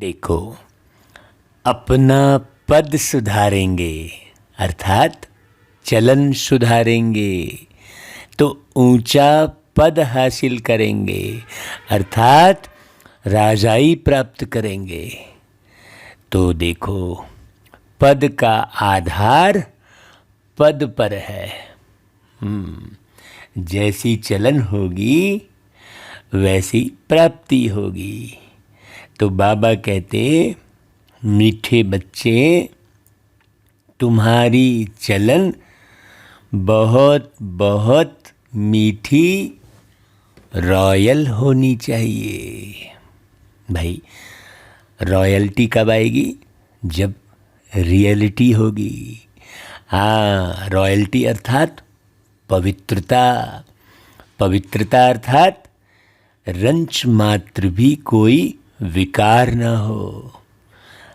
देखो, अपना पद सुधारेंगे अर्थात चलन सुधारेंगे तो ऊंचा पद हासिल करेंगे अर्थात राजाई प्राप्त करेंगे। तो देखो, पद का आधार पद पर है। जैसी चलन होगी वैसी प्राप्ति होगी। तो बाबा कहते, मीठे बच्चे, तुम्हारी चलन बहुत बहुत मीठी रॉयल होनी चाहिए। भाई, रॉयल्टी कब आएगी? जब रियलिटी होगी। हाँ, रॉयल्टी अर्थात पवित्रता। पवित्रता अर्थात रंच मात्र भी कोई विकार न हो।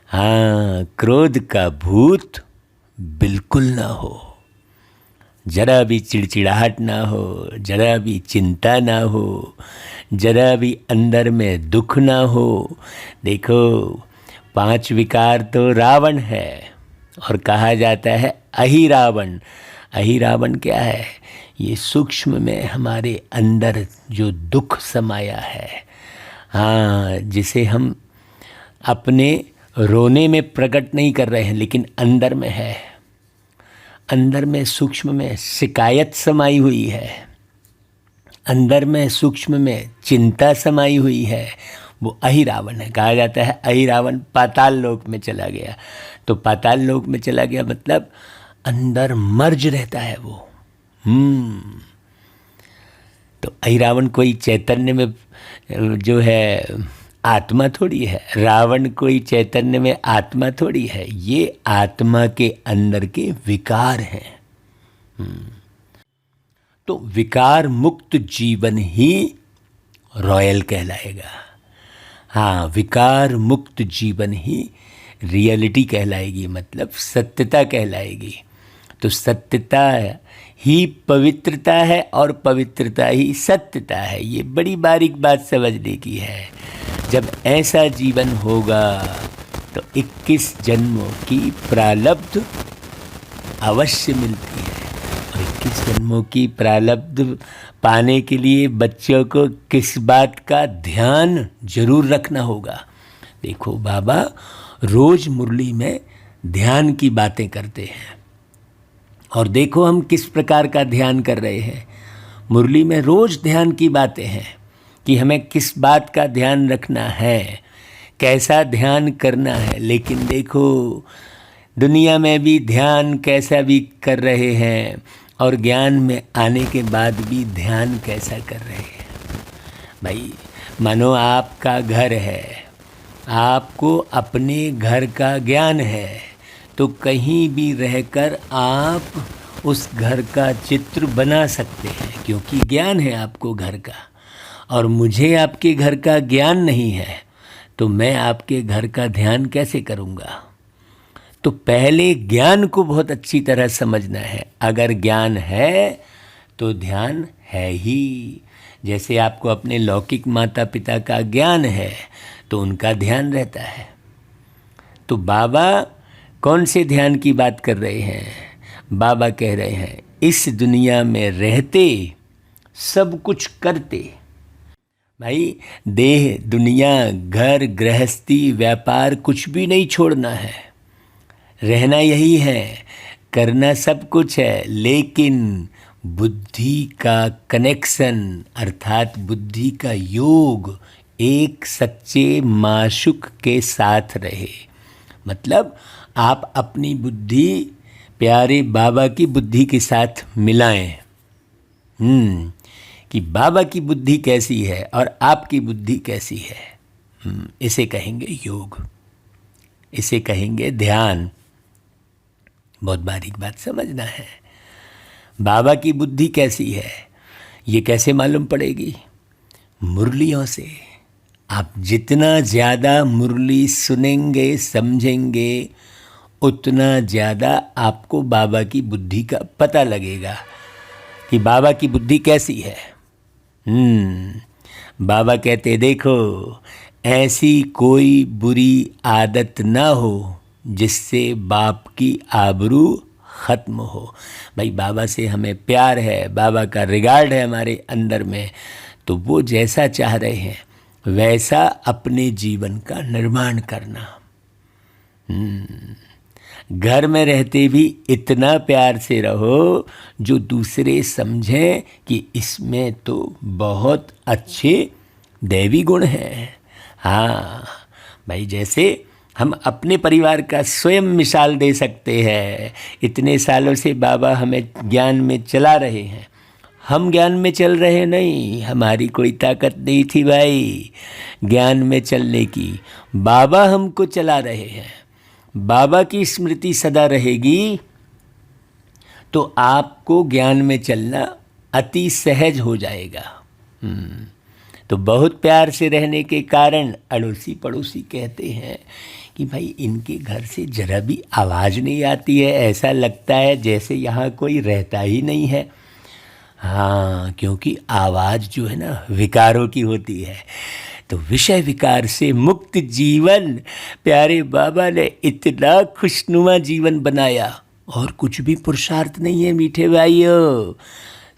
हाँ, क्रोध का भूत बिल्कुल न हो, जरा भी चिड़चिड़ाहट ना हो, जरा भी चिंता ना हो, जरा भी अंदर में दुख ना हो। देखो, 5 विकार तो रावण है और कहा जाता है अहिरावण। अहिरावण क्या है? ये सूक्ष्म में हमारे अंदर जो दुख समाया है, हाँ, जिसे हम अपने रोने में प्रकट नहीं कर रहे हैं लेकिन अंदर में है। अंदर में सूक्ष्म में शिकायत समाई हुई है, अंदर में सूक्ष्म में चिंता समाई हुई है। वो अहिरावण है। कहा जाता है अहिरावण पाताल लोक में चला गया। तो पाताल लोक में चला गया मतलब अंदर मर्ज रहता है वो। तो अहिरावण कोई चैतन्य में जो है आत्मा थोड़ी है। रावण कोई चैतन्य में आत्मा थोड़ी है। ये आत्मा के अंदर के विकार हैं। तो विकार मुक्त जीवन ही रॉयल कहलाएगा। हाँ, विकार मुक्त जीवन ही रियलिटी कहलाएगी, मतलब सत्यता कहलाएगी। तो सत्यता ही पवित्रता है और पवित्रता ही सत्यता है। ये बड़ी बारीक बात समझने की है। जब ऐसा जीवन होगा तो 21 जन्मों की प्रारब्ध अवश्य मिलती है। और 21 जन्मों की प्रारब्ध पाने के लिए बच्चों को किस बात का ध्यान जरूर रखना होगा? देखो, बाबा रोज मुरली में ध्यान की बातें करते हैं और देखो हम किस प्रकार का ध्यान कर रहे हैं। मुरली में रोज ध्यान की बातें हैं कि हमें किस बात का ध्यान रखना है, कैसा ध्यान करना है। लेकिन देखो, दुनिया में भी ध्यान कैसा भी कर रहे हैं और ज्ञान में आने के बाद भी ध्यान कैसा कर रहे हैं। भाई, मानो आपका घर है, आपको अपने घर का ज्ञान है, तो कहीं भी रहकर आप उस घर का चित्र बना सकते हैं क्योंकि ज्ञान है आपको घर का। और मुझे आपके घर का ज्ञान नहीं है तो मैं आपके घर का ध्यान कैसे करूँगा? तो पहले ज्ञान को बहुत अच्छी तरह समझना है। अगर ज्ञान है तो ध्यान है ही। जैसे आपको अपने लौकिक माता पिता का ज्ञान है तो उनका ध्यान रहता है। तो बाबा कौन से ध्यान की बात कर रहे हैं? बाबा कह रहे हैं, इस दुनिया में रहते सब कुछ करते। भाई, देह, दुनिया, घर, गृहस्थी, व्यापार कुछ भी नहीं छोड़ना है। रहना यही है, करना सब कुछ है, लेकिन बुद्धि का कनेक्शन अर्थात बुद्धि का योग एक सच्चे माशुक के साथ रहे। मतलब आप अपनी बुद्धि प्यारे बाबा की बुद्धि के साथ मिलाएं। कि बाबा की बुद्धि कैसी है और आपकी बुद्धि कैसी है। इसे कहेंगे योग, इसे कहेंगे ध्यान। बहुत बारीक बात समझना है। बाबा की बुद्धि कैसी है ये कैसे मालूम पड़ेगी? मुरलियों से। आप जितना ज़्यादा मुरली सुनेंगे समझेंगे उतना ज़्यादा आपको बाबा की बुद्धि का पता लगेगा कि बाबा की बुद्धि कैसी है। बाबा कहते देखो ऐसी कोई बुरी आदत ना हो जिससे बाप की आबरू ख़त्म हो। भाई बाबा से हमें प्यार है, बाबा का रिगार्ड है हमारे अंदर में, तो वो जैसा चाह रहे हैं वैसा अपने जीवन का निर्माण करना। घर में रहते भी इतना प्यार से रहो जो दूसरे समझें कि इसमें तो बहुत अच्छे दैवी गुण हैं। हाँ भाई, जैसे हम अपने परिवार का स्वयं मिसाल दे सकते हैं। इतने सालों से बाबा हमें ज्ञान में चला रहे हैं, हम ज्ञान में चल रहे नहीं, हमारी कोई ताकत नहीं थी भाई ज्ञान में चलने की, बाबा हमको चला रहे हैं। बाबा की स्मृति सदा रहेगी तो आपको ज्ञान में चलना अति सहज हो जाएगा। तो बहुत प्यार से रहने के कारण अड़ोसी पड़ोसी कहते हैं कि भाई इनके घर से जरा भी आवाज़ नहीं आती है, ऐसा लगता है जैसे यहाँ कोई रहता ही नहीं है। हाँ, क्योंकि आवाज़ जो है ना विकारों की होती है। तो विषय विकार से मुक्त जीवन, प्यारे बाबा ने इतना खुशनुमा जीवन बनाया, और कुछ भी पुरुषार्थ नहीं है मीठे भाइयों,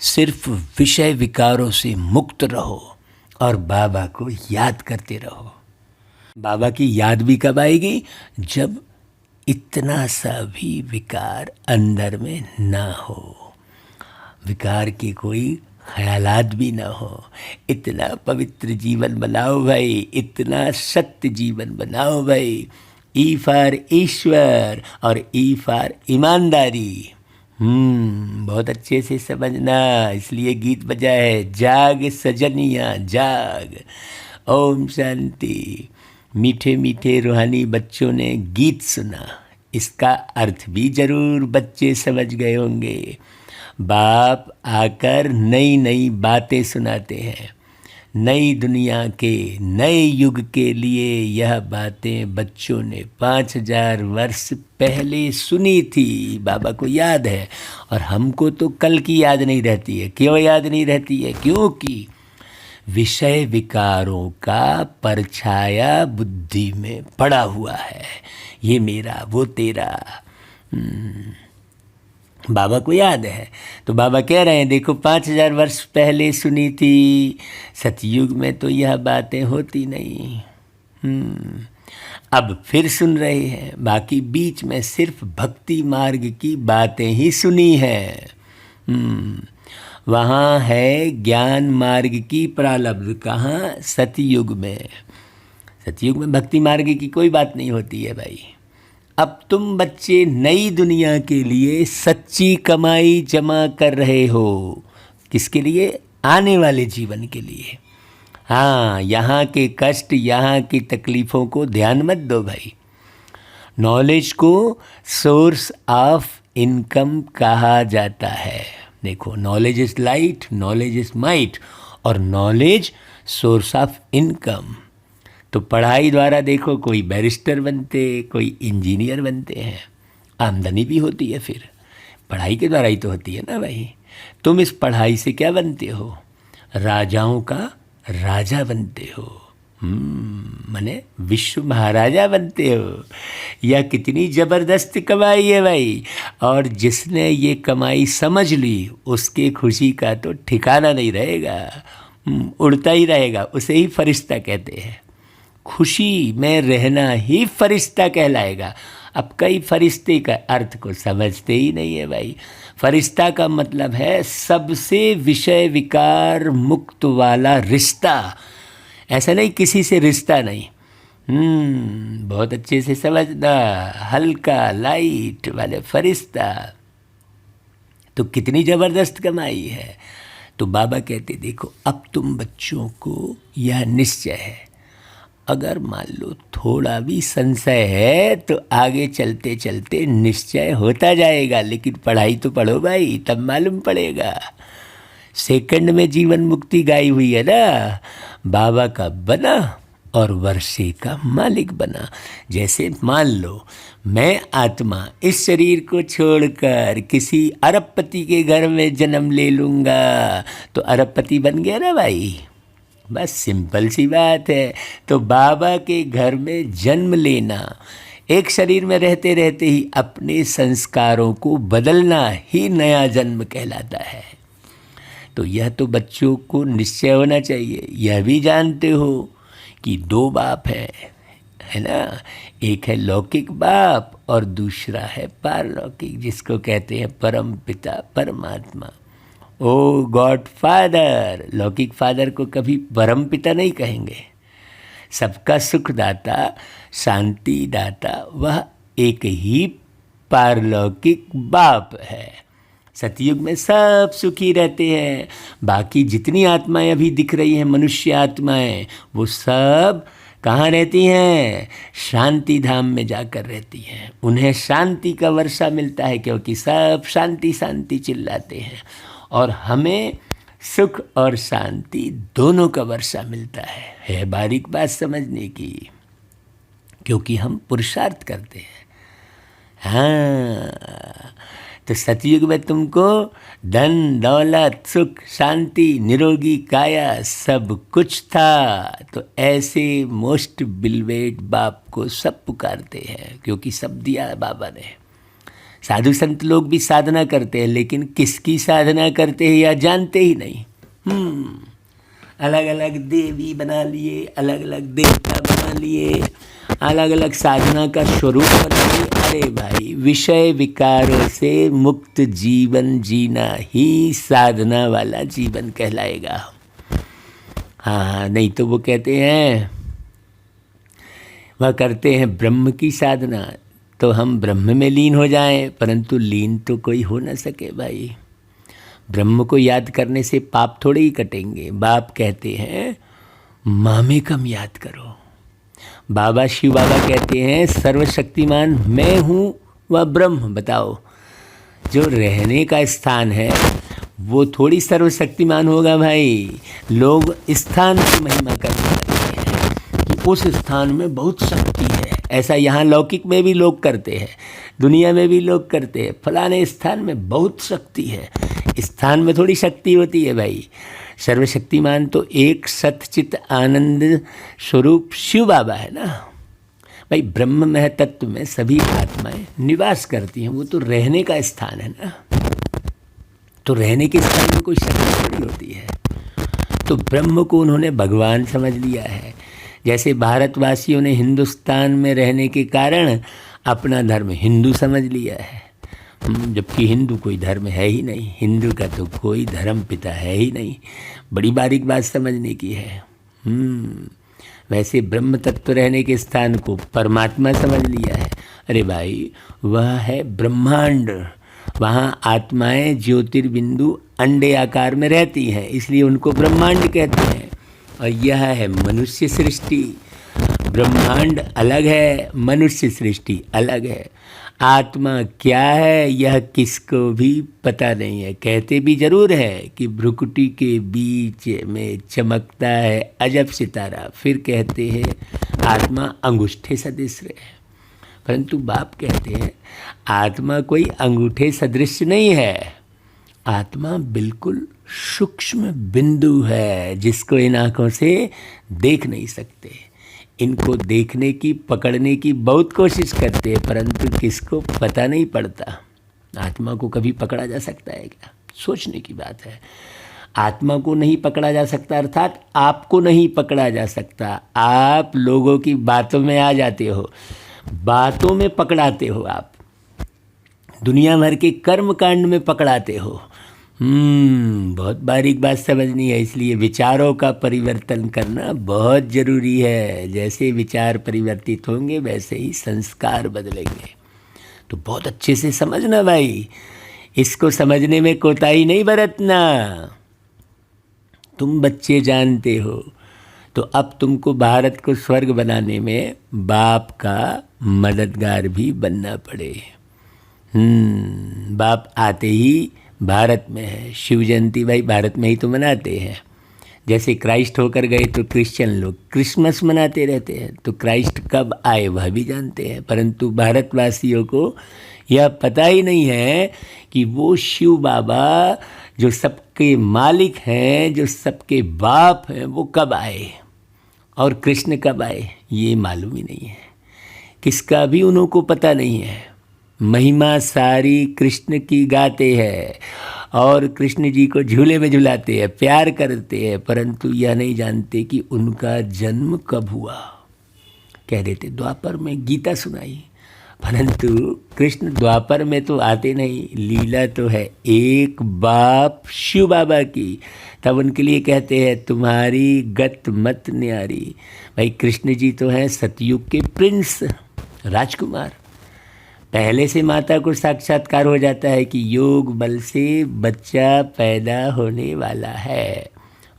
सिर्फ विषय विकारों से मुक्त रहो और बाबा को याद करते रहो। बाबा की याद भी कब आएगी? जब इतना सा भी विकार अंदर में ना हो, विकार के कोई ख्यालात भी ना हो। इतना पवित्र जीवन बनाओ भाई, इतना सत्य जीवन बनाओ भाई। ई फॉर ईश्वर और ई फॉर ईमानदारी। बहुत अच्छे से समझना, इसलिए गीत बजा है, जाग सजनिया जाग। ओम शांति। मीठे मीठे रूहानी बच्चों ने गीत सुना, इसका अर्थ भी जरूर बच्चे समझ गए होंगे। बाप आकर नई नई बातें सुनाते हैं, नई दुनिया के नए युग के लिए। यह बातें बच्चों ने 5000 वर्ष पहले सुनी थी, बाबा को याद है। और हमको तो कल की याद नहीं रहती है। क्यों याद नहीं रहती है? क्योंकि विषय विकारों का परछाया बुद्धि में पड़ा हुआ है। ये मेरा, वो तेरा। बाबा को याद है, तो बाबा कह रहे हैं देखो 5000 वर्ष पहले सुनी थी, सतयुग में तो यह बातें होती नहीं। अब फिर सुन रहे हैं, बाकी बीच में सिर्फ भक्ति मार्ग की बातें ही सुनी हैं। वहाँ है ज्ञान मार्ग की प्रारब्ध। कहाँ? सतयुग में। सतयुग में भक्ति मार्ग की कोई बात नहीं होती है भाई। अब तुम बच्चे नई दुनिया के लिए सच्ची कमाई जमा कर रहे हो। किसके लिए? आने वाले जीवन के लिए। हाँ, यहाँ के कष्ट, यहाँ की तकलीफ़ों को ध्यान मत दो भाई। नॉलेज को सोर्स ऑफ इनकम कहा जाता है। देखो, knowledge is light, knowledge is might, और नॉलेज सोर्स ऑफ इनकम। तो पढ़ाई द्वारा देखो, कोई बैरिस्टर बनते, कोई इंजीनियर बनते हैं, आमदनी भी होती है। फिर पढ़ाई के द्वारा ही तो होती है ना भाई। तुम इस पढ़ाई से क्या बनते हो? राजाओं का राजा बनते हो। माने विश्व महाराजा बनते हो। यह कितनी ज़बरदस्त कमाई है भाई। और जिसने ये कमाई समझ ली, उसके खुशी का तो ठिकाना नहीं रहेगा, उड़ता ही रहेगा। उसे ही फरिश्ता कहते हैं। खुशी में रहना ही फरिश्ता कहलाएगा। अब कई फरिश्ते का अर्थ को समझते ही नहीं है भाई। फरिश्ता का मतलब है सबसे विषय विकार मुक्त वाला रिश्ता। ऐसा नहीं किसी से रिश्ता नहीं। बहुत अच्छे से समझना, हल्का लाइट वाले फरिश्ता। तो कितनी ज़बरदस्त कमाई है। तो बाबा कहते देखो, अब तुम बच्चों को यह निश्चय है, अगर मान लो थोड़ा भी संशय है तो आगे चलते चलते निश्चय होता जाएगा। लेकिन पढ़ाई तो पढ़ो भाई, तब मालूम पड़ेगा। सेकंड में जीवन मुक्ति गाई हुई है ना, बाबा का बना और वर्षे का मालिक बना। जैसे मान लो मैं आत्मा इस शरीर को छोड़कर किसी अरबपति के घर में जन्म ले लूँगा, तो अरबपति बन गया ना भाई। बस सिंपल सी बात है। तो बाबा के घर में जन्म लेना, एक शरीर में रहते रहते ही अपने संस्कारों को बदलना ही नया जन्म कहलाता है। तो यह तो बच्चों को निश्चय होना चाहिए। यह भी जानते हो कि दो बाप है ना, एक है लौकिक बाप और दूसरा है पारलौकिक, जिसको कहते हैं परम पिता परमात्मा। ओ गॉड फादर। लौकिक फादर को कभी परम पिता नहीं कहेंगे। सबका सुख दाता, शांति दाता वह एक ही पारलौकिक बाप है। सतयुग में सब सुखी रहते हैं। बाकी जितनी आत्माएं अभी दिख रही हैं, मनुष्य आत्माएं, वो सब कहाँ रहती हैं? शांति धाम में जाकर रहती हैं। उन्हें शांति का वर्षा मिलता है, क्योंकि सब शांति शांति चिल्लाते हैं। और हमें सुख और शांति दोनों का वर्षा मिलता है बारीक बात समझने की, क्योंकि हम पुरुषार्थ करते हैं। हाँ, तो सतयुग में तुमको धन दौलत सुख शांति निरोगी काया सब कुछ था। तो ऐसे मोस्ट बिलवेड बाप को सब पुकारते हैं, क्योंकि सब दिया है बाबा ने। साधु संत लोग भी साधना करते हैं, लेकिन किसकी साधना करते हैं या जानते ही नहीं। अलग अलग देवी बना लिए, अलग अलग देवता बना लिए, अलग अलग साधना का स्वरूप बना लिए। अरे भाई, विषय विकारों से मुक्त जीवन जीना ही साधना वाला जीवन कहलाएगा। हाँ, नहीं तो वो कहते हैं, वह करते हैं ब्रह्म की साधना, तो हम ब्रह्म में लीन हो जाएं, परंतु लीन तो कोई हो ना सके भाई। ब्रह्म को याद करने से पाप थोड़े ही कटेंगे। बाप कहते हैं मामे कम याद करो। बाबा शिव बाबा कहते हैं सर्वशक्तिमान मैं हूँ वह ब्रह्म। बताओ, जो रहने का स्थान है वो थोड़ी सर्वशक्तिमान होगा भाई। लोग स्थान की महिमा करते हैं कि उस स्थान में बहुत शक्ति है। ऐसा यहाँ लौकिक में भी लोग करते हैं, दुनिया में भी लोग करते हैं। फलाने स्थान में बहुत शक्ति है। स्थान में थोड़ी शक्ति होती है भाई। सर्वशक्तिमान तो एक सतचित आनंद स्वरूप शिव बाबा है ना भाई। ब्रह्म महतत्व में सभी आत्माएं निवास करती हैं। वो तो रहने का स्थान है ना। तो रहने के स्थान में कोई शक्ति थोड़ी होती है। तो ब्रह्म को उन्होंने भगवान समझ लिया है। जैसे भारतवासियों ने हिंदुस्तान में रहने के कारण अपना धर्म हिंदू समझ लिया है, जबकि हिंदू कोई धर्म है ही नहीं। हिंदू का तो कोई धर्म पिता है ही नहीं। बड़ी बारीक बात समझने की है। वैसे ब्रह्म तत्व रहने के स्थान को परमात्मा समझ लिया है। अरे भाई, वह है ब्रह्मांड। वहाँ आत्माएं ज्योतिर्बिंदु अंडे आकार में रहती हैं, इसलिए उनको ब्रह्मांड कहते हैं। और यह है मनुष्य सृष्टि। ब्रह्मांड अलग है, मनुष्य सृष्टि अलग है। आत्मा क्या है यह किसको भी पता नहीं है। कहते भी जरूर है कि भ्रुकुटी के बीच में चमकता है अजब सितारा। फिर कहते हैं आत्मा अंगूठे सदृश है, परंतु बाप कहते हैं आत्मा कोई अंगूठे सदृश नहीं है। आत्मा बिल्कुल सूक्ष्म बिंदु है, जिसको इन आँखों से देख नहीं सकते। इनको देखने की पकड़ने की बहुत कोशिश करते हैं, परंतु किसको पता नहीं पड़ता। आत्मा को कभी पकड़ा जा सकता है क्या? सोचने की बात है। आत्मा को नहीं पकड़ा जा सकता, अर्थात आपको नहीं पकड़ा जा सकता। आप लोगों की बातों में आ जाते हो, बातों में पकड़ाते हो, आप दुनिया भर के कर्म कांड में पकड़ाते हो। बहुत बारीक बात समझनी है। इसलिए विचारों का परिवर्तन करना बहुत ज़रूरी है। जैसे विचार परिवर्तित होंगे वैसे ही संस्कार बदलेंगे। तो बहुत अच्छे से समझना भाई, इसको समझने में कोताही नहीं बरतना। तुम बच्चे जानते हो, तो अब तुमको भारत को स्वर्ग बनाने में बाप का मददगार भी बनना पड़े। बाप आते ही भारत में है। शिव जयंती भाई भारत में ही तो मनाते हैं। जैसे क्राइस्ट होकर गए तो क्रिश्चियन लोग क्रिसमस मनाते रहते हैं। तो क्राइस्ट कब आए वह भी जानते हैं, परंतु भारतवासियों को यह पता ही नहीं है कि वो शिव बाबा जो सब सबके मालिक हैं, जो सबके बाप हैं, वो कब आए और कृष्ण कब आए ये मालूम ही नहीं है, किसका भी उन्हों को पता नहीं है। महिमा सारी कृष्ण की गाते हैं और कृष्ण जी को झूले में झुलाते हैं, प्यार करते हैं, परंतु यह नहीं जानते कि उनका जन्म कब हुआ। कह देते द्वापर में गीता सुनाई, परंतु कृष्ण द्वापर में तो आते नहीं, लीला तो है एक बाप शिव बाबा की। तब उनके लिए कहते हैं तुम्हारी गत मत न्यारी। भाई कृष्ण जी तो हैं सतयुग के प्रिंस, राजकुमार। पहले से माता को साक्षात्कार हो जाता है कि योग बल से बच्चा पैदा होने वाला है।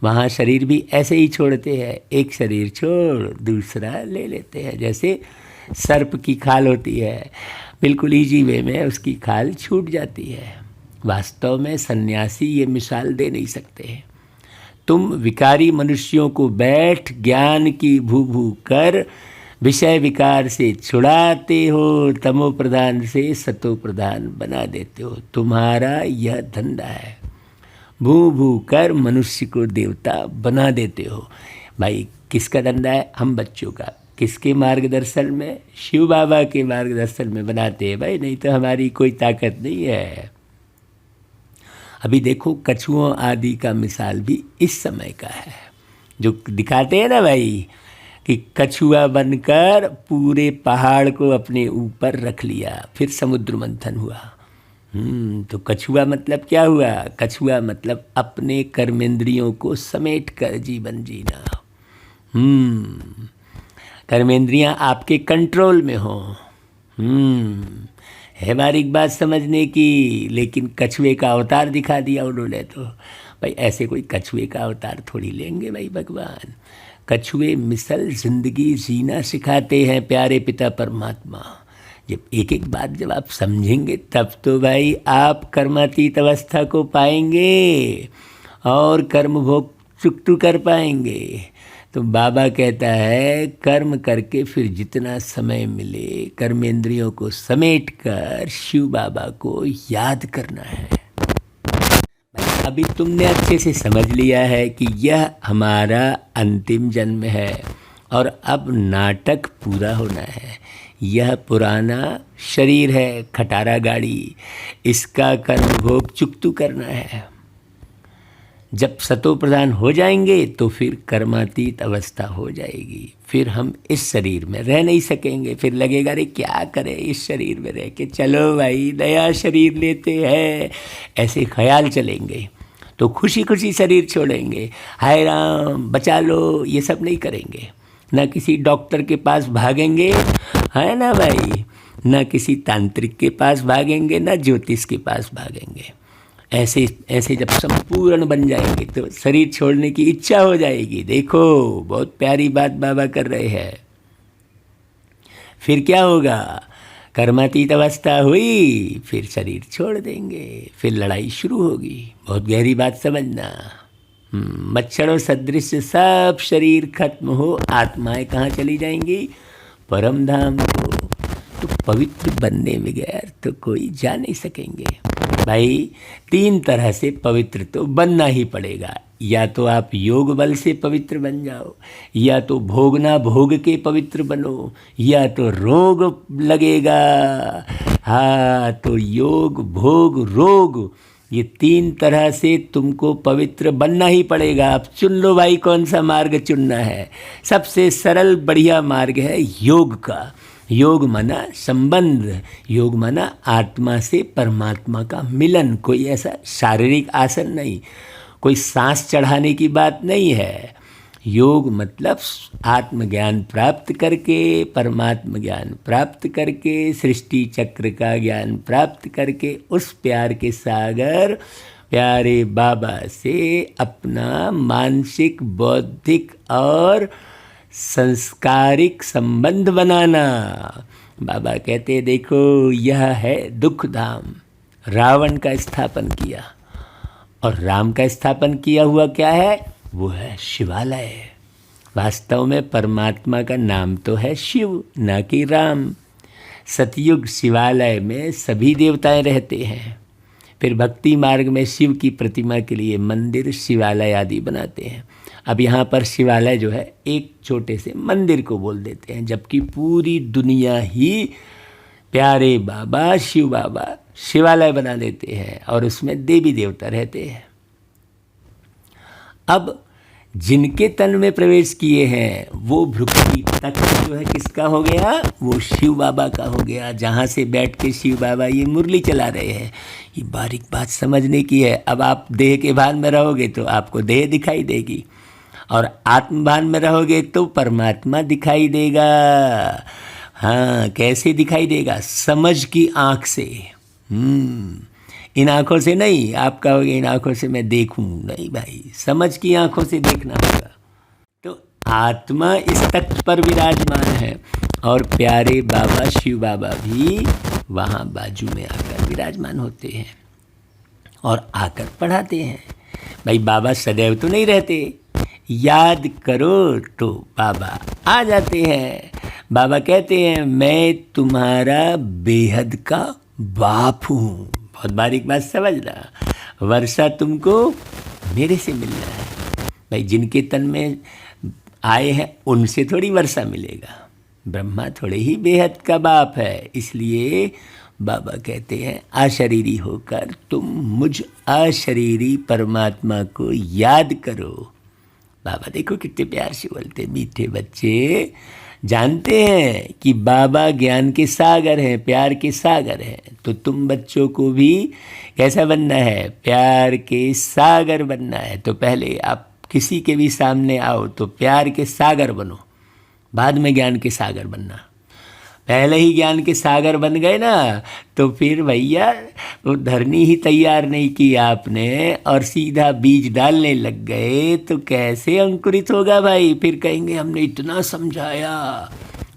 वहाँ शरीर भी ऐसे ही छोड़ते हैं, एक शरीर छोड़ दूसरा ले लेते हैं। जैसे सर्प की खाल होती है, बिल्कुल ईजी वे में उसकी खाल छूट जाती है। वास्तव में सन्यासी ये मिसाल दे नहीं सकते। तुम विकारी मनुष्यों को बैठ ज्ञान की भू भू कर विषय विकार से छुड़ाते हो, तमो प्रधान से सतो प्रधान बना देते हो। तुम्हारा यह धंधा है, भू भू कर मनुष्य को देवता बना देते हो। भाई किसका धंधा है? हम बच्चों का। किसके मार्गदर्शन में? शिव बाबा के मार्गदर्शन में बनाते हैं भाई, नहीं तो हमारी कोई ताकत नहीं है। अभी देखो कछुओं आदि का मिसाल भी इस समय का है, जो दिखाते हैं ना भाई कि कछुआ बनकर पूरे पहाड़ को अपने ऊपर रख लिया, फिर समुद्र मंथन हुआ। तो कछुआ मतलब क्या हुआ? कछुआ मतलब अपने कर्मेंद्रियों को समेट कर जीवन जीना। कर्मेंद्रियां आपके कंट्रोल में हो। है बारीक बात समझने की, लेकिन कछुए का अवतार दिखा दिया उन्होंने। तो भाई ऐसे कोई कछुए का अवतार थोड़ी लेंगे भाई भगवान। कछुए मिसल जिंदगी जीना सिखाते हैं प्यारे पिता परमात्मा। जब एक एक बात जब आप समझेंगे तब तो भाई आप कर्मातीत अवस्था को पाएंगे और कर्म भोग चुकतू कर पाएंगे। तो बाबा कहता है कर्म करके फिर जितना समय मिले कर्मेंद्रियों को समेट कर शिव बाबा को याद करना है। अभी तुमने अच्छे से समझ लिया है कि यह हमारा अंतिम जन्म है और अब नाटक पूरा होना है। यह पुराना शरीर है, खटारा गाड़ी, इसका कर्म भोग चुकतू करना है। जब सतो प्रधान हो जाएंगे तो फिर कर्मातीत अवस्था हो जाएगी, फिर हम इस शरीर में रह नहीं सकेंगे। फिर लगेगा अरे क्या करें इस शरीर में रह के, चलो भाई नया शरीर लेते हैं, ऐसे ख्याल चलेंगे। तो खुशी खुशी शरीर छोड़ेंगे, हाय राम बचा लो, ये सब नहीं करेंगे। ना किसी डॉक्टर के पास भागेंगे, है ना भाई, ना किसी तांत्रिक के पास भागेंगे, ना ज्योतिष के पास भागेंगे। ऐसे ऐसे जब संपूर्ण बन जाएंगे तो शरीर छोड़ने की इच्छा हो जाएगी। देखो बहुत प्यारी बात बाबा कर रहे हैं। फिर क्या होगा? कर्मातीत अवस्था हुई, फिर शरीर छोड़ देंगे, फिर लड़ाई शुरू होगी। बहुत गहरी बात समझना। मच्छरों सदृश सब शरीर खत्म हो, आत्माएं कहाँ चली जाएंगी? परम धाम को। तो पवित्र बनने बगैर तो कोई जा नहीं सकेंगे भाई। 3 तरह से पवित्र तो बनना ही पड़ेगा। या तो आप योग बल से पवित्र बन जाओ, या तो भोगना भोग के पवित्र बनो, या तो रोग लगेगा। हाँ, तो योग भोग रोग, ये 3 तरह से तुमको पवित्र बनना ही पड़ेगा। आप चुन लो भाई कौन सा मार्ग चुनना है। सबसे सरल बढ़िया मार्ग है योग का। योग माना संबंध, योग माना आत्मा से परमात्मा का मिलन। कोई ऐसा शारीरिक आसन नहीं, कोई सांस चढ़ाने की बात नहीं है। योग मतलब आत्मज्ञान प्राप्त करके, परमात्मा ज्ञान प्राप्त करके, सृष्टि चक्र का ज्ञान प्राप्त करके, उस प्यार के सागर प्यारे बाबा से अपना मानसिक, बौद्धिक और संस्कारिक संबंध बनाना। बाबा कहते देखो यह है दुख धाम। रावण का स्थापन किया और राम का स्थापन किया हुआ क्या है? वो है शिवालय। वास्तव में परमात्मा का नाम तो है शिव, ना कि राम। सतयुग शिवालय में सभी देवताएं रहते हैं। फिर भक्ति मार्ग में शिव की प्रतिमा के लिए मंदिर, शिवालय आदि बनाते हैं। अब यहाँ पर शिवालय जो है एक छोटे से मंदिर को बोल देते हैं, जबकि पूरी दुनिया ही प्यारे बाबा शिव बाबा शिवालय बना देते हैं और उसमें देवी देवता रहते हैं। अब जिनके तन में प्रवेश किए हैं वो भ्रुकुटी तक जो है किसका हो गया? वो शिव बाबा का हो गया, जहाँ से बैठ के शिव बाबा ये मुरली चला रहे हैं। ये बारीक बात समझने की है। अब आप देह के भान में रहोगे तो आपको देह दिखाई देगी, और आत्मभान में रहोगे तो परमात्मा दिखाई देगा। हाँ, कैसे दिखाई देगा? समझ की आँख से। इन आँखों से नहीं, आप कहोगे इन आँखों से मैं देखूं, नहीं भाई, समझ की आँखों से देखना होगा। तो आत्मा इस तख्त पर विराजमान है और प्यारे बाबा शिव बाबा भी वहाँ बाजू में आकर विराजमान होते हैं और आकर पढ़ाते हैं। भाई बाबा सदैव तो नहीं रहते, याद करो तो बाबा आ जाते हैं। बाबा कहते हैं मैं तुम्हारा बेहद का बाप हूँ। बहुत बारीक बात समझना, वर्षा तुमको मेरे से मिलना है। भाई जिनके तन में आए हैं उनसे थोड़ी वर्षा मिलेगा, ब्रह्मा थोड़े ही बेहद का बाप है। इसलिए बाबा कहते हैं अशरीरी होकर तुम मुझ अशरीरी परमात्मा को याद करो। बाबा देखो कितने प्यार से बोलते, मीठे बच्चे जानते हैं कि बाबा ज्ञान के सागर हैं, प्यार के सागर हैं। तो तुम बच्चों को भी कैसा बनना है? प्यार के सागर बनना है। तो पहले आप किसी के भी सामने आओ तो प्यार के सागर बनो, बाद में ज्ञान के सागर बनना। पहले ही ज्ञान के सागर बन गए ना तो फिर भैया वो धरनी ही तैयार नहीं की आपने और सीधा बीज डालने लग गए तो कैसे अंकुरित होगा भाई? फिर कहेंगे हमने इतना समझाया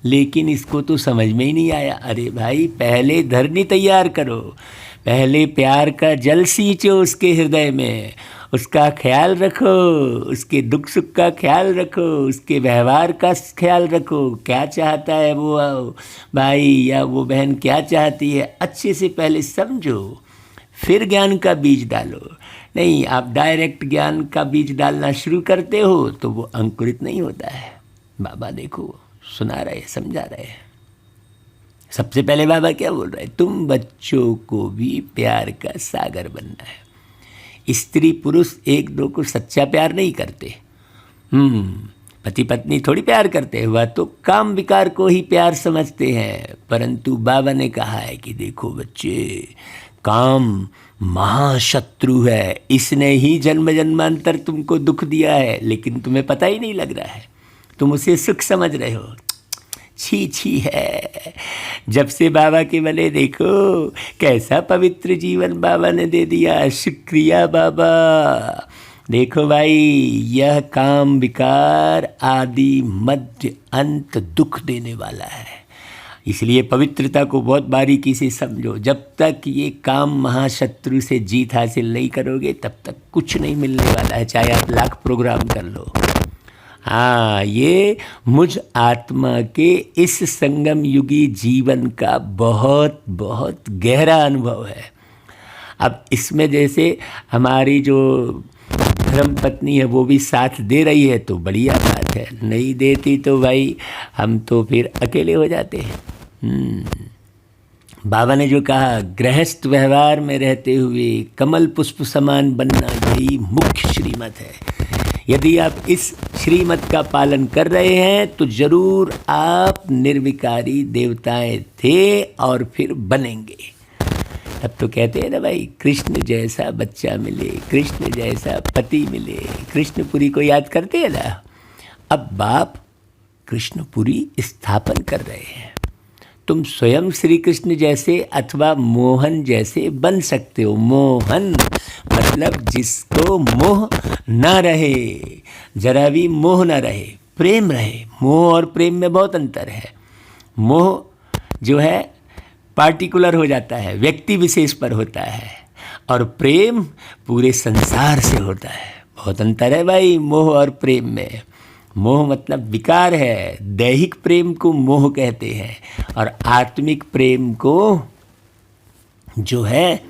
लेकिन इसको तो समझ में ही नहीं आया। अरे भाई पहले धरनी तैयार करो, पहले प्यार का जल सींचो उसके हृदय में, उसका ख्याल रखो, उसके दुख सुख का ख्याल रखो, उसके व्यवहार का ख्याल रखो। क्या चाहता है वो भाई या वो बहन क्या चाहती है, अच्छे से पहले समझो, फिर ज्ञान का बीज डालो। नहीं, आप डायरेक्ट ज्ञान का बीज डालना शुरू करते हो तो वो अंकुरित नहीं होता है। बाबा देखो सुना रहे, समझा रहे हैं। सबसे पहले बाबा क्या बोल रहे हैं? तुम बच्चों को भी प्यार का सागर बनना है। स्त्री पुरुष एक दो को सच्चा प्यार नहीं करते। पति पत्नी थोड़ी प्यार करते हैं, वह तो काम विकार को ही प्यार समझते हैं। परंतु बाबा ने कहा है कि देखो बच्चे, काम महाशत्रु है, इसने ही जन्म जन्मांतर तुमको दुख दिया है लेकिन तुम्हें पता ही नहीं लग रहा है, तुम उसे सुख समझ रहे हो। छी छी है। जब से बाबा के बने देखो कैसा पवित्र जीवन बाबा ने दे दिया। शुक्रिया बाबा। देखो भाई, यह काम विकार आदि मध्य अंत दुख देने वाला है, इसलिए पवित्रता को बहुत बारीकी से समझो। जब तक ये काम महाशत्रु से जीत हासिल नहीं करोगे तब तक कुछ नहीं मिलने वाला है, चाहे आप लाख प्रोग्राम कर लो। हाँ, ये मुझ आत्मा के इस संगम युगी जीवन का बहुत बहुत गहरा अनुभव है। अब इसमें जैसे हमारी जो धर्म पत्नी है वो भी साथ दे रही है तो बढ़िया बात है, नहीं देती तो भाई हम तो फिर अकेले हो जाते हैं। बाबा ने जो कहा, गृहस्थ व्यवहार में रहते हुए कमल पुष्प समान बनना यही मुख्य श्रीमत है। यदि आप इस श्रीमत का पालन कर रहे हैं तो जरूर आप निर्विकारी देवताएं थे और फिर बनेंगे। अब तो कहते हैं ना भाई, कृष्ण जैसा बच्चा मिले, कृष्ण जैसा पति मिले, कृष्णपुरी को याद करते हैं ना। अब बाप कृष्णपुरी स्थापन कर रहे हैं। तुम स्वयं श्री कृष्ण जैसे अथवा मोहन जैसे बन सकते हो। मोहन मतलब जिसको मोह ना रहे, जरा भी मोह ना रहे, प्रेम रहे। मोह और प्रेम में बहुत अंतर है। मोह जो है पार्टिकुलर हो जाता है, व्यक्ति विशेष पर होता है, और प्रेम पूरे संसार से होता है। बहुत अंतर है भाई मोह और प्रेम में। मोह मतलब विकार है, दैहिक प्रेम को मोह कहते हैं, और आत्मिक प्रेम को जो है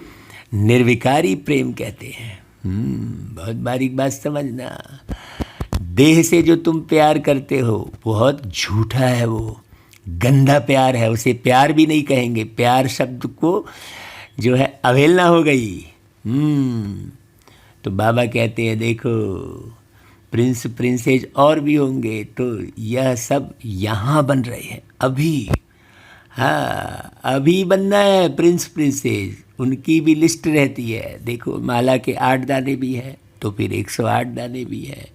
निर्विकारी प्रेम कहते हैं। बहुत बारीक बात समझना। देह से जो तुम प्यार करते हो बहुत झूठा है, वो गंदा प्यार है, उसे प्यार भी नहीं कहेंगे। प्यार शब्द को जो है अवहेलना हो गई। तो बाबा कहते हैं देखो प्रिंस प्रिंसेस और भी होंगे, तो यह सब यहाँ बन रहे हैं अभी। हाँ, अभी बनना है प्रिंस प्रिंसेस, उनकी भी लिस्ट रहती है। देखो माला के 8 दाने भी हैं, तो फिर 108 दाने भी हैं।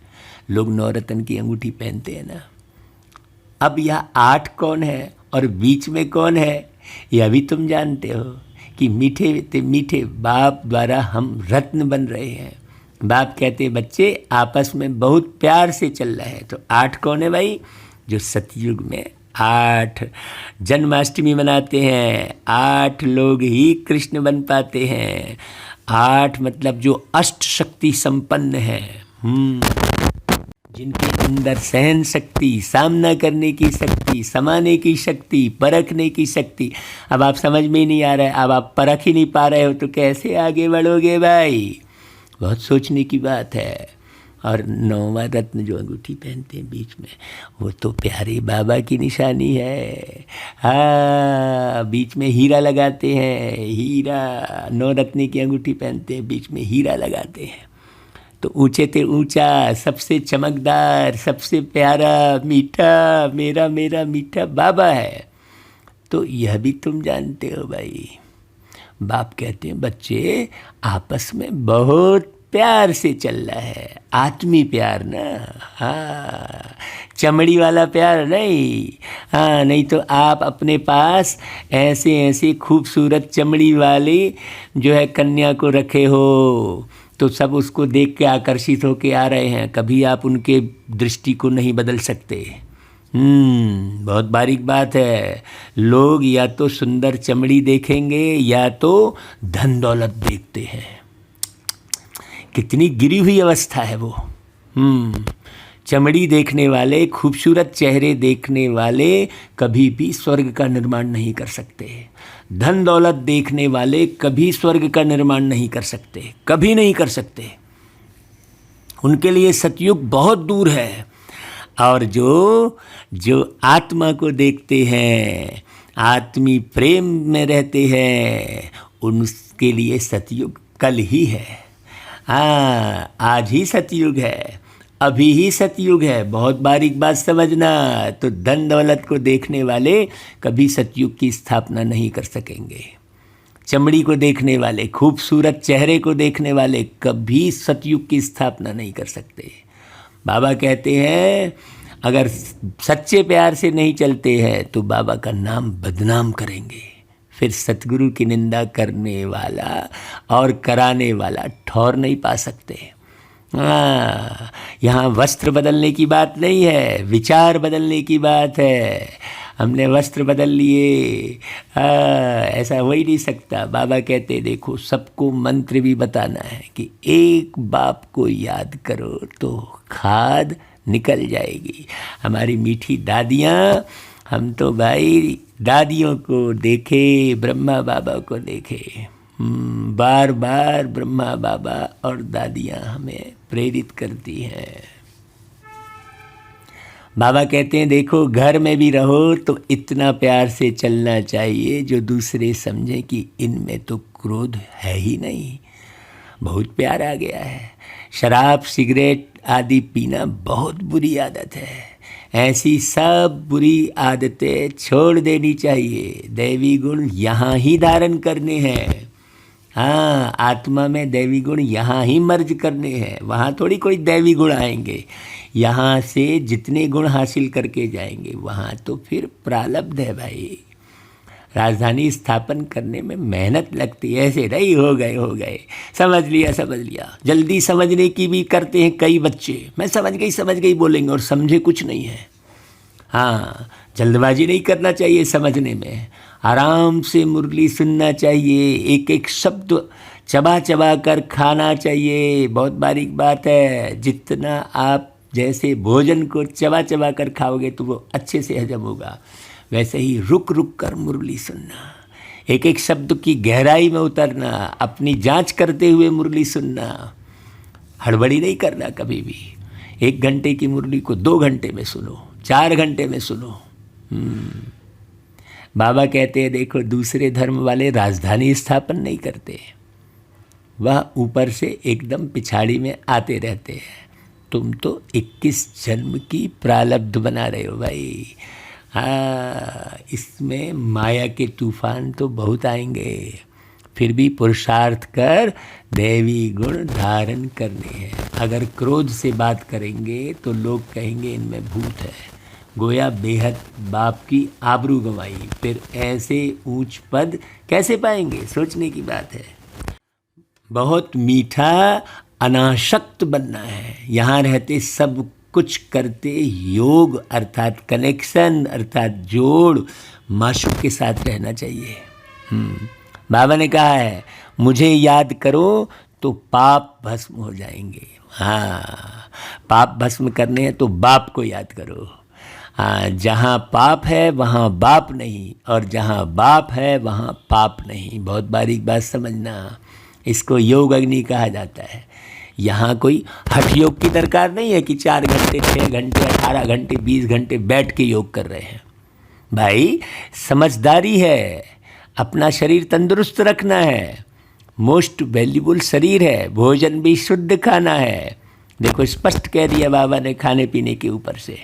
लोग नवरत्न की अंगूठी पहनते हैं ना। अब यह 8 कौन है और बीच में कौन है, यह भी तुम जानते हो कि मीठे ते मीठे बाप द्वारा हम रत्न बन रहे हैं। बाप कहते हैं बच्चे आपस में बहुत प्यार से चल रहे हैं। तो 8 कौन है भाई? जो सतयुग में 8 जन्माष्टमी मनाते हैं, 8 लोग ही कृष्ण बन पाते हैं। 8 मतलब जो अष्ट शक्ति संपन्न है, जिनके अंदर सहन शक्ति, सामना करने की शक्ति, समाने की शक्ति, परखने की शक्ति। अब आप समझ में ही नहीं आ रहा है, अब आप परख ही नहीं पा रहे हो तो कैसे आगे बढ़ोगे भाई? बहुत सोचने की बात है। और 9वां रत्न जो अंगूठी पहनते हैं बीच में, वो तो प्यारे बाबा की निशानी है। हाँ, बीच में हीरा लगाते हैं, हीरा। 9 रत्न की अंगूठी पहनते हैं, बीच में हीरा लगाते हैं। तो ऊंचे ते ऊंचा, सबसे चमकदार, सबसे प्यारा, मीठा, मेरा मेरा मीठा बाबा है। तो यह भी तुम जानते हो भाई। बाप कहते हैं बच्चे आपस में बहुत प्यार से चल रहा है, आत्मी प्यार ना। हाँ, चमड़ी वाला प्यार नहीं। हाँ, नहीं तो आप अपने पास ऐसे ऐसे खूबसूरत चमड़ी वाली जो है कन्या को रखे हो, तो सब उसको देख के आकर्षित होके आ रहे हैं। कभी आप उनके दृष्टि को नहीं बदल सकते। बहुत बारीक बात है। लोग या तो सुंदर चमड़ी देखेंगे या तो धन दौलत देखते हैं। कितनी गिरी हुई अवस्था है वो। चमड़ी देखने वाले, खूबसूरत चेहरे देखने वाले कभी भी स्वर्ग का निर्माण नहीं कर सकते। धन दौलत देखने वाले कभी स्वर्ग का निर्माण नहीं कर सकते, कभी नहीं कर सकते। उनके लिए सतयुग बहुत दूर है। और जो आत्मा को देखते हैं, आत्मी प्रेम में रहते हैं, उनके लिए सतयुग कल ही है। हाँ, आज ही सतयुग है, अभी ही सतयुग है। बहुत बारीक बात समझना। तो धन दौलत को देखने वाले कभी सतयुग की स्थापना नहीं कर सकेंगे। चमड़ी को देखने वाले, खूबसूरत चेहरे को देखने वाले कभी सतयुग की स्थापना नहीं कर सकते। बाबा कहते हैं अगर सच्चे प्यार से नहीं चलते हैं तो बाबा का नाम बदनाम करेंगे। फिर सतगुरु की निंदा करने वाला और कराने वाला ठौर नहीं पा सकते। हाँ, यहाँ वस्त्र बदलने की बात नहीं है, विचार बदलने की बात है। हमने वस्त्र बदल लिए, ऐसा हो ही नहीं सकता। बाबा कहते देखो सबको मंत्र भी बताना है कि एक बाप को याद करो तो खाद निकल जाएगी। हमारी मीठी दादियाँ, हम तो भाई दादियों को देखे, ब्रह्मा बाबा को देखे। बार बार ब्रह्मा बाबा और दादियाँ हमें प्रेरित करती हैं। बाबा कहते हैं देखो घर में भी रहो तो इतना प्यार से चलना चाहिए जो दूसरे समझें कि इनमें तो क्रोध है ही नहीं। बहुत प्यार आ गया है। शराब सिगरेट आदि पीना बहुत बुरी आदत है। ऐसी सब बुरी आदतें छोड़ देनी चाहिए। दैवी गुण यहाँ ही धारण करने हैं। हाँ, आत्मा में दैवी गुण यहाँ ही मर्ज करने हैं, वहाँ थोड़ी कोई दैवी गुण आएंगे। यहाँ से जितने गुण हासिल करके जाएंगे वहाँ तो फिर प्रारब्ध है भाई। राजधानी स्थापन करने में मेहनत लगती है। ऐसे नहीं हो गए, समझ लिया। जल्दी समझने की भी करते हैं कई बच्चे। मैं समझ गई बोलेंगे और समझे कुछ नहीं है। हाँ, जल्दबाजी नहीं करना चाहिए समझने में। आराम से मुरली सुनना चाहिए, एक एक शब्द चबा कर खाना चाहिए। बहुत बारीक बात है। जितना आप जैसे भोजन को चबा कर खाओगे तो वो अच्छे से हजम होगा। वैसे ही रुक कर मुरली सुनना। एक एक शब्द की गहराई में उतरना, अपनी जांच करते हुए मुरली सुनना, हड़बड़ी नहीं करना कभी भी। 1 घंटे की मुरली को 2 घंटे में सुनो, 4 घंटे में सुनो। बाबा कहते हैं देखो, दूसरे धर्म वाले राजधानी स्थापन नहीं करते, वह ऊपर से एकदम पिछाड़ी में आते रहते हैं। तुम तो 21 जन्म की प्रारब्ध बना रहे हो भाई। हाँ, इसमें माया के तूफान तो बहुत आएंगे, फिर भी पुरुषार्थ कर दैवी गुण धारण करने हैं। अगर क्रोध से बात करेंगे तो लोग कहेंगे इनमें भूत है। गोया बेहद बाप की आबरू गंवाई, फिर ऐसे ऊंच पद कैसे पाएंगे, सोचने की बात है। बहुत मीठा अनासक्त बनना है, यहाँ रहते सब कुछ करते योग अर्थात कनेक्शन अर्थात जोड़ माशूक के साथ रहना चाहिए। बाबा ने कहा है मुझे याद करो तो पाप भस्म हो जाएंगे। हाँ, पाप भस्म करने हैं तो बाप को याद करो। हाँ, जहाँ पाप है वहाँ बाप नहीं, और जहाँ बाप है वहाँ पाप नहीं। बहुत बारीक बात समझना, इसको योग अग्नि कहा जाता है। यहाँ कोई हठ योग की दरकार नहीं है कि 4 घंटे 6 घंटे 18 घंटे 20 घंटे बैठ के योग कर रहे हैं। भाई समझदारी है, अपना शरीर तंदुरुस्त रखना है, मोस्ट वैल्यूबल शरीर है, भोजन भी शुद्ध खाना है। देखो स्पष्ट कह दिया बाबा ने, खाने पीने के ऊपर से,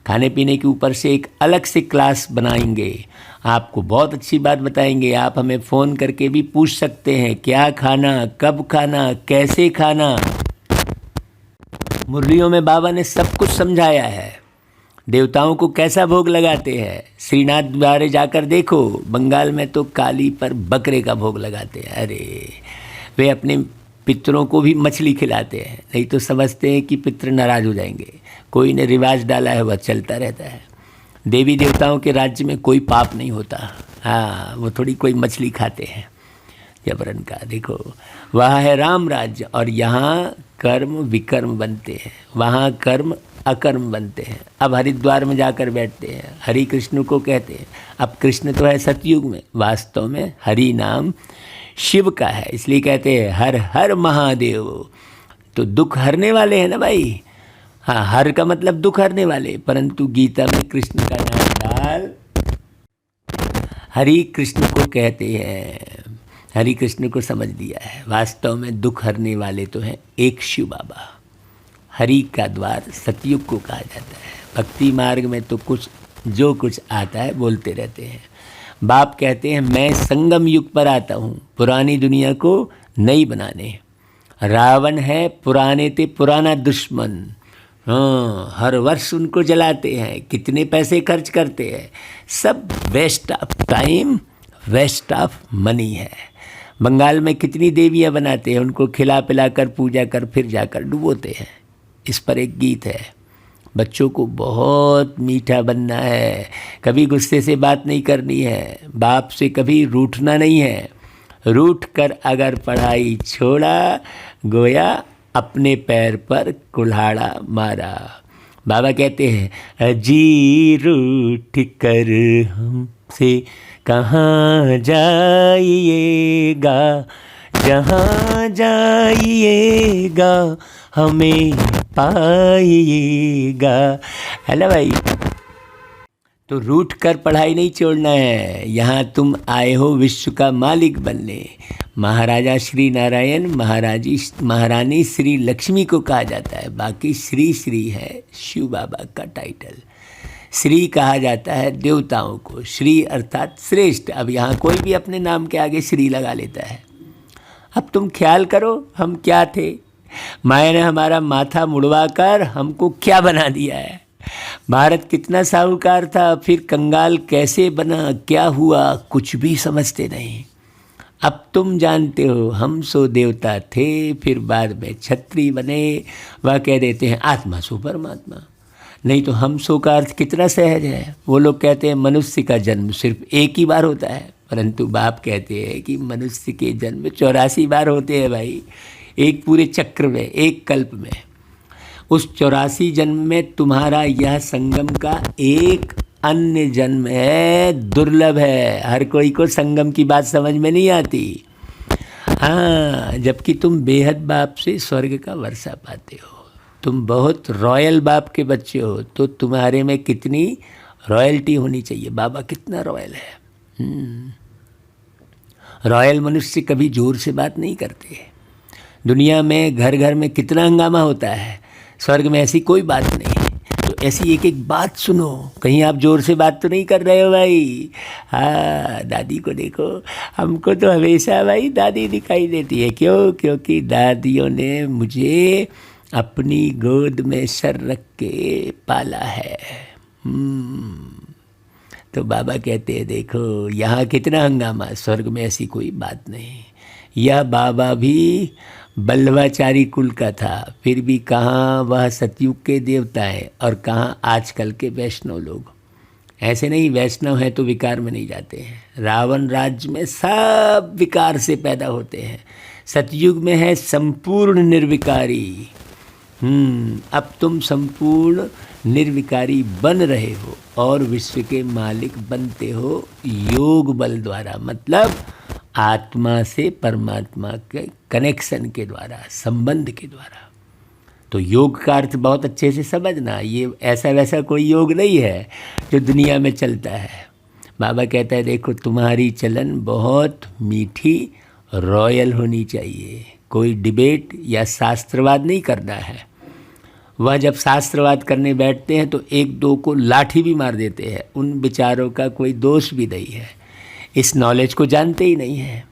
खाने पीने के ऊपर से एक अलग से क्लास बनाएंगे, आपको बहुत अच्छी बात बताएंगे। आप हमें फ़ोन करके भी पूछ सकते हैं क्या खाना, कब खाना, कैसे खाना। मुरलियों में बाबा ने सब कुछ समझाया है। देवताओं को कैसा भोग लगाते हैं, श्रीनाथ द्वारे जाकर देखो, बंगाल में तो काली पर बकरे का भोग लगाते हैं। अरे वे अपने पितरों को भी मछली खिलाते हैं, नहीं तो समझते हैं कि पितर नाराज हो जाएंगे। कोई ने रिवाज डाला है, वह चलता रहता है। देवी देवताओं के राज्य में कोई पाप नहीं होता। हाँ, वो थोड़ी कोई मछली खाते हैं जबरन का। देखो वह है राम राज्य, और यहाँ कर्म विकर्म बनते हैं, वहाँ कर्म अकर्म बनते हैं। अब हरिद्वार में जाकर बैठते हैं, हरि कृष्ण को कहते हैं। अब कृष्ण तो है सतयुग में, वास्तव में हरि नाम शिव का है, इसलिए कहते हैं हर हर महादेव। तो दुख हरने वाले हैं ना भाई। हाँ, हर का मतलब दुख हरने वाले, परंतु गीता में कृष्ण का नाम डाल हरि कृष्ण को कहते हैं। हरि कृष्ण को समझ लिया है, वास्तव में दुख हरने वाले तो हैं एक शिव बाबा। हरि का द्वार सतयुग को कहा जाता है। भक्ति मार्ग में तो कुछ जो कुछ आता है बोलते रहते हैं। बाप कहते हैं मैं संगम युग पर आता हूँ, पुरानी दुनिया को नई बनाने। रावण है पुराने ते पुराना दुश्मन। हाँ, हर वर्ष उनको जलाते हैं, कितने पैसे खर्च करते हैं, सब waste of time, waste of money है। बंगाल में कितनी देवियाँ बनाते हैं, उनको खिला पिला कर पूजा कर फिर जाकर डुबोते हैं। इस पर एक गीत है, बच्चों को बहुत मीठा बनना है, कभी गुस्से से बात नहीं करनी है, बाप से कभी रूठना नहीं है। रूठ कर अगर पढ़ाई छोड़ा, गोया अपने पैर पर कुल्हाड़ा मारा। बाबा कहते हैं अजी रूठ कर हमसे कहाँ जाइएगा, जहाँ जाइएगा हमें पाइएगा। है ना भाई। तो रूठ कर पढ़ाई नहीं छोड़ना है, यहाँ तुम आए हो विश्व का मालिक बनने। महाराजा श्री नारायण, महारानी श्री लक्ष्मी को कहा जाता है, बाकी श्री श्री है शिव बाबा का टाइटल। श्री कहा जाता है देवताओं को, श्री अर्थात श्रेष्ठ। अब यहाँ कोई भी अपने नाम के आगे श्री लगा लेता है। अब तुम ख्याल करो हम क्या थे, माया ने हमारा माथा मुड़वा कर हमको क्या बना दिया है। भारत कितना साहूकार था, फिर कंगाल कैसे बना, क्या हुआ, कुछ भी समझते नहीं। अब तुम जानते हो हम सो देवता थे, फिर बाद में छत्री बने। वह कह देते हैं आत्मा सो परमात्मा, नहीं तो हम सो का अर्थ कितना सहज है। वो लोग कहते हैं मनुष्य का जन्म सिर्फ एक ही बार होता है, परंतु बाप कहते हैं कि मनुष्य के जन्म 84 बार होते हैं भाई, एक पूरे चक्र में, एक कल्प में। उस 84 जन्म में तुम्हारा यह संगम का एक अन्य जन्म है, दुर्लभ है, हर कोई को संगम की बात समझ में नहीं आती। हाँ, जबकि तुम बेहद बाप से स्वर्ग का वर्षा पाते हो, तुम बहुत रॉयल बाप के बच्चे हो, तो तुम्हारे में कितनी रॉयल्टी होनी चाहिए। बाबा कितना रॉयल है। रॉयल मनुष्य कभी जोर से बात नहीं करते। दुनिया में घर घर में कितना हंगामा होता है, स्वर्ग में ऐसी कोई बात नहीं। तो ऐसी एक एक बात सुनो, कहीं आप जोर से बात तो नहीं कर रहे हो भाई। हाँ, दादी को देखो, हमको तो हमेशा भाई दादी दिखाई देती है। क्यों? क्योंकि दादियों ने मुझे अपनी गोद में सर रख के पाला है। तो बाबा कहते हैं देखो यहाँ कितना हंगामा, स्वर्ग में ऐसी कोई बात नहीं। यह बाबा भी बल्लभाचारी कुल का था, फिर भी कहाँ वह सतयुग के देवता है और कहाँ आजकल के वैष्णव लोग। ऐसे नहीं, वैष्णव हैं तो विकार में नहीं जाते हैं। रावण राज्य में सब विकार से पैदा होते हैं, सतयुग में है संपूर्ण निर्विकारी। अब तुम संपूर्ण निर्विकारी बन रहे हो और विश्व के मालिक बनते हो योग बल द्वारा, मतलब आत्मा से परमात्मा के कनेक्शन के द्वारा, संबंध के द्वारा। तो योग का अर्थ बहुत अच्छे से समझना, ये ऐसा वैसा कोई योग नहीं है जो दुनिया में चलता है। बाबा कहता है देखो तुम्हारी चलन बहुत मीठी रॉयल होनी चाहिए, कोई डिबेट या शास्त्रवाद नहीं करना है। वह जब शास्त्रवाद करने बैठते हैं तो एक दो को लाठी भी मार देते हैं, उन विचारों का कोई दोष भी नहीं है, इस नॉलेज को जानते ही नहीं है।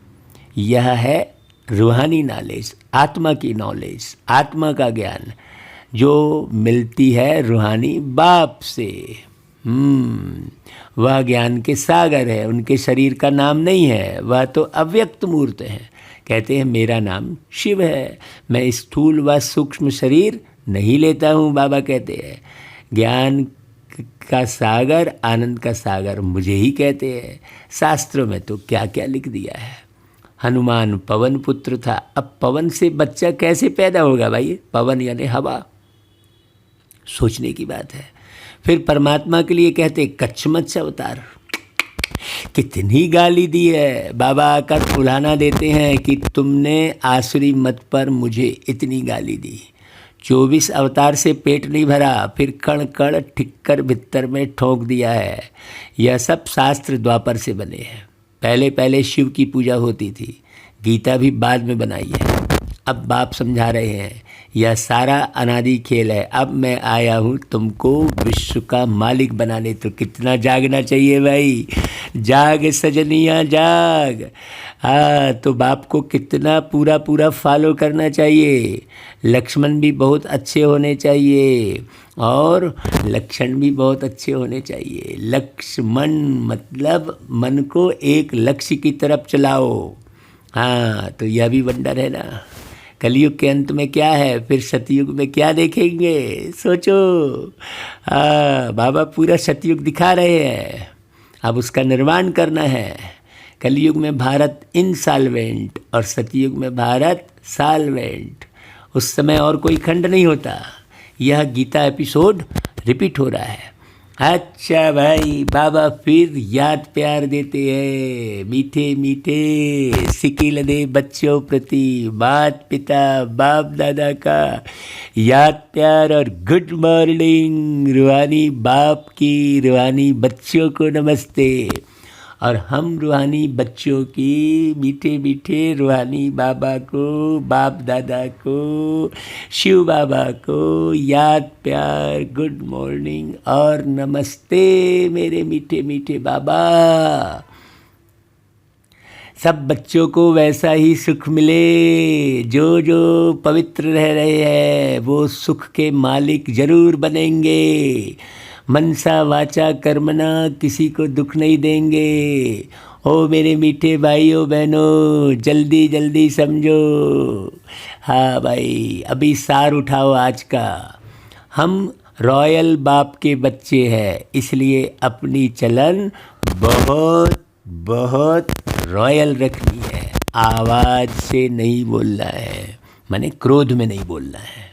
यह है रूहानी नॉलेज, आत्मा की नॉलेज, आत्मा का ज्ञान जो मिलती है रूहानी बाप से। वह ज्ञान के सागर है, उनके शरीर का नाम नहीं है, वह तो अव्यक्त मूर्त है। कहते हैं मेरा नाम शिव है, मैं स्थूल व सूक्ष्म शरीर नहीं लेता हूँ। बाबा कहते हैं ज्ञान का सागर, आनंद का सागर मुझे ही कहते हैं। शास्त्रों में तो क्या क्या लिख दिया है। हनुमान पवन पुत्र था, अब पवन से बच्चा कैसे पैदा होगा भाई? पवन यानी हवा, सोचने की बात है। फिर परमात्मा के लिए कहते कच्छमच्छ अवतार, कितनी गाली दी है। बाबा आकर उल्हाना देते हैं कि तुमने आसुरी मत पर मुझे इतनी गाली दी, 24 अवतार से पेट नहीं भरा, फिर कण कण ठिक्कर भित्तर में ठोक दिया है। यह सब शास्त्र द्वापर से बने हैं। पहले पहले शिव की पूजा होती थी, गीता भी बाद में बनाई है। अब बाप समझा रहे हैं यह सारा अनादि खेल है। अब मैं आया हूँ तुमको विश्व का मालिक बनाने, तो कितना जागना चाहिए भाई। जाग सजनिया जाग। हाँ, तो बाप को कितना पूरा पूरा फॉलो करना चाहिए। लक्ष्मण भी बहुत अच्छे होने चाहिए और लक्षण भी बहुत अच्छे होने चाहिए। लक्ष्मण मतलब मन को एक लक्ष्य की तरफ चलाओ। हाँ, तो यह भी वंडर है ना। कलयुग के अंत में क्या है, फिर सतयुग में क्या देखेंगे, सोचो। बाबा पूरा सतयुग दिखा रहे हैं, अब उसका निर्माण करना है। कलयुग में भारत इनसॉल्वेंट और सतयुग में भारत सॉल्वेंट। उस समय और कोई खंड नहीं होता। यह गीता एपिसोड रिपीट हो रहा है। अच्छा भाई, बाबा फिर याद प्यार देते हैं, मीठे मीठे सिकिल दे बच्चों प्रति माता पिता बाप दादा का याद प्यार और गुड मॉर्निंग। रूहानी बाप की रूहानी बच्चों को नमस्ते। और हम रूहानी बच्चों की मीठे मीठे रूहानी बाबा को, बाप दादा को, शिव बाबा को याद प्यार, गुड मॉर्निंग और नमस्ते मेरे मीठे मीठे बाबा। सब बच्चों को वैसा ही सुख मिले। जो जो पवित्र रह रहे हैं वो सुख के मालिक जरूर बनेंगे। मनसा वाचा कर्मणा किसी को दुख नहीं देंगे। ओ मेरे मीठे भाइयों बहनों, जल्दी जल्दी समझो। हाँ भाई, अभी सार उठाओ आज का। हम रॉयल बाप के बच्चे हैं, इसलिए अपनी चलन बहुत बहुत रॉयल रखनी है। आवाज़ से नहीं बोलना है, माने क्रोध में नहीं बोलना है।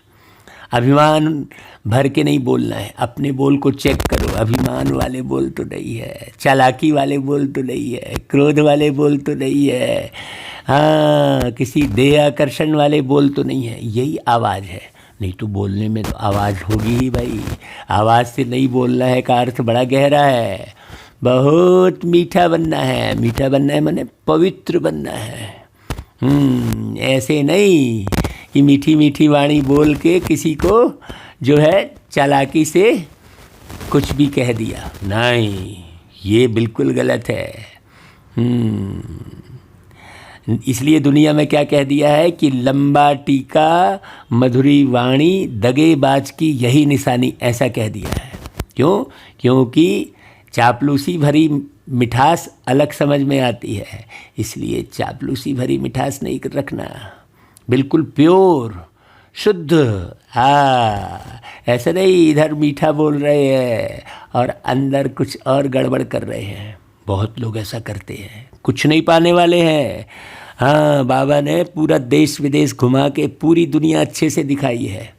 अभिमान भर के नहीं बोलना है, अपने बोल को चेक करो, अभिमान वाले बोल तो नहीं है, चालाकी वाले बोल तो नहीं है, क्रोध वाले बोल तो नहीं है, हाँ किसी देह आकर्षण वाले बोल तो नहीं है, यही आवाज़ है। नहीं तो बोलने में तो आवाज़ होगी ही भाई, आवाज़ से नहीं बोलना है का अर्थ बड़ा गहरा है। बहुत मीठा बनना है, मीठा बनना है माने पवित्र बनना है। ऐसे नहीं कि मीठी मीठी वाणी बोल के किसी को जो है चालाकी से कुछ भी कह दिया, नहीं, ये बिल्कुल गलत है। इसलिए दुनिया में क्या कह दिया है कि लंबा टीका मधुरी वाणी दगेबाज की यही निशानी, ऐसा कह दिया है। क्यों? क्योंकि चापलूसी भरी मिठास अलग समझ में आती है, इसलिए चापलूसी भरी मिठास नहीं रखना, बिल्कुल प्योर शुद्ध। हाँ, ऐसा नहीं इधर मीठा बोल रहे हैं और अंदर कुछ और गड़बड़ कर रहे हैं। बहुत लोग ऐसा करते हैं, कुछ नहीं पाने वाले हैं। हाँ, बाबा ने पूरा देश विदेश घुमा के पूरी दुनिया अच्छे से दिखाई है,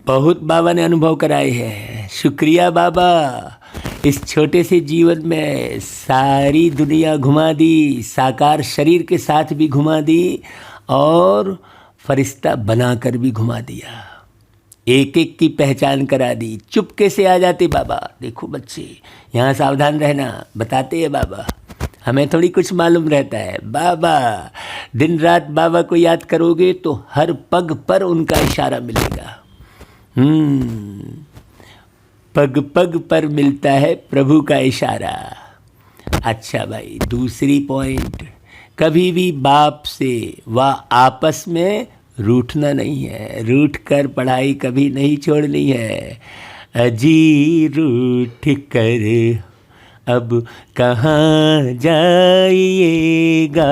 बहुत बाबा ने अनुभव कराए हैं। शुक्रिया बाबा, इस छोटे से जीवन में सारी दुनिया घुमा दी, साकार शरीर के साथ भी घुमा दी और फरिश्ता बनाकर भी घुमा दिया, एक एक की पहचान करा दी। चुपके से आ जाते बाबा, देखो बच्चे यहाँ सावधान रहना, बताते हैं बाबा, हमें थोड़ी कुछ मालूम रहता है। बाबा, दिन रात बाबा को याद करोगे तो हर पग पर उनका इशारा मिलेगा। पग पग पर मिलता है प्रभु का इशारा। अच्छा भाई, दूसरी पॉइंट, कभी भी बाप से व आपस में रूठना नहीं है, रूठ कर पढ़ाई कभी नहीं छोड़नी है। अजी रूठ कर अब कहाँ जाइएगा,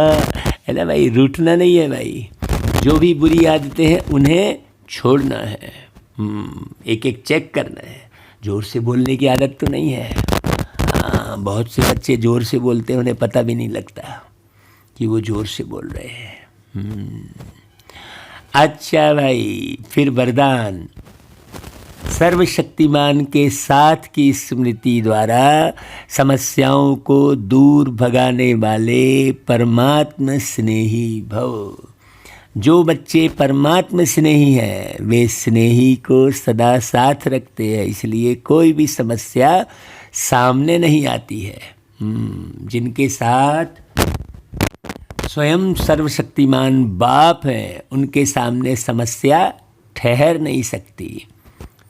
है ना भाई, रूठना नहीं है भाई। जो भी बुरी आदतें हैं उन्हें छोड़ना है, एक एक चेक करना है। ज़ोर से बोलने की आदत तो नहीं है। हाँ, बहुत से बच्चे ज़ोर से बोलते हैं, उन्हें पता भी नहीं लगता कि वो ज़ोर से बोल रहे हैं। अच्छा भाई, फिर वरदान, सर्वशक्तिमान के साथ की स्मृति द्वारा समस्याओं को दूर भगाने वाले परमात्म स्नेही भव। जो बच्चे परमात्म स्नेही हैं वे स्नेही को सदा साथ रखते हैं, इसलिए कोई भी समस्या सामने नहीं आती है। जिनके साथ स्वयं सर्वशक्तिमान बाप हैं उनके सामने समस्या ठहर नहीं सकती।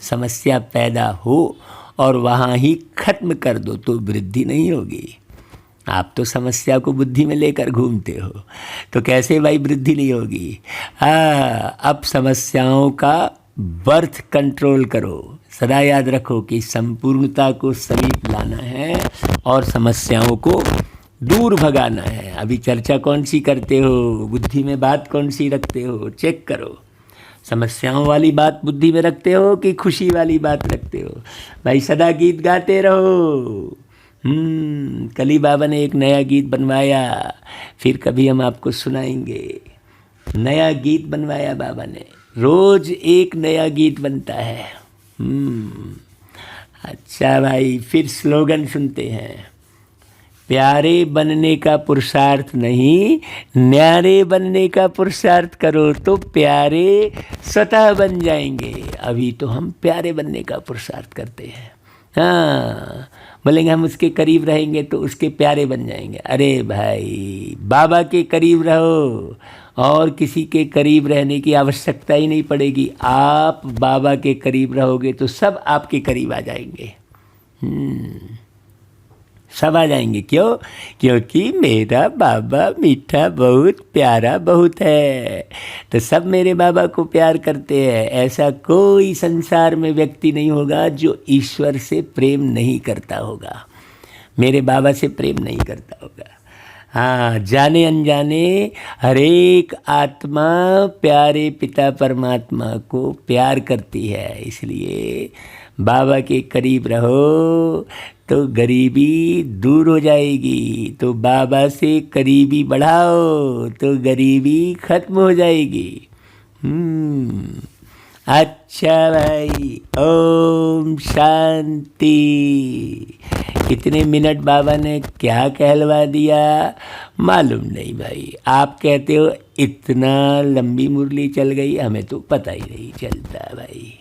समस्या पैदा हो और वहाँ ही खत्म कर दो तो वृद्धि नहीं होगी। आप तो समस्या को बुद्धि में लेकर घूमते हो, तो कैसे भाई वृद्धि नहीं होगी। हाँ, अब समस्याओं का बर्थ कंट्रोल करो। सदा याद रखो कि संपूर्णता को समीप लाना है और समस्याओं को दूर भगाना है। अभी चर्चा कौन सी करते हो, बुद्धि में बात कौन सी रखते हो, चेक करो। समस्याओं वाली बात बुद्धि में रखते हो कि खुशी वाली बात रखते हो। भाई सदा गीत गाते रहो। कल ही बाबा ने एक नया गीत बनवाया, फिर कभी हम आपको सुनाएंगे। नया गीत बनवाया बाबा ने, रोज एक नया गीत बनता है। अच्छा भाई, फिर स्लोगन सुनते हैं। प्यारे बनने का पुरुषार्थ नहीं, न्यारे बनने का पुरुषार्थ करो तो प्यारे स्वतः बन जाएंगे। अभी तो हम प्यारे बनने का पुरुषार्थ करते हैं। हाँ, बोलेंगे हम उसके करीब रहेंगे तो उसके प्यारे बन जाएंगे। अरे भाई, बाबा के करीब रहो और किसी के करीब रहने की आवश्यकता ही नहीं पड़ेगी। आप बाबा के करीब रहोगे तो सब आपके करीब आ जाएंगे। सब आ जाएंगे। क्यों? क्योंकि मेरा बाबा मीठा बहुत, प्यारा बहुत है, तो सब मेरे बाबा को प्यार करते हैं। ऐसा कोई संसार में व्यक्ति नहीं होगा जो ईश्वर से प्रेम नहीं करता होगा, मेरे बाबा से प्रेम नहीं करता होगा। हाँ, जाने अनजाने हरेक आत्मा प्यारे पिता परमात्मा को प्यार करती है। इसलिए बाबा के करीब रहो तो गरीबी दूर हो जाएगी, तो बाबा से करीबी बढ़ाओ तो गरीबी खत्म हो जाएगी। अच्छा भाई, ओम शांति। इतने मिनट बाबा ने क्या कहलवा दिया मालूम नहीं भाई। आप कहते हो इतना लंबी मुरली चल गई, हमें तो पता ही नहीं चलता भाई।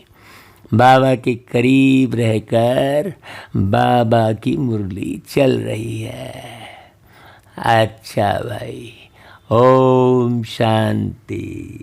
बाबा के करीब रहकर बाबा की मुरली चल रही है। अच्छा भाई, ओम शांति।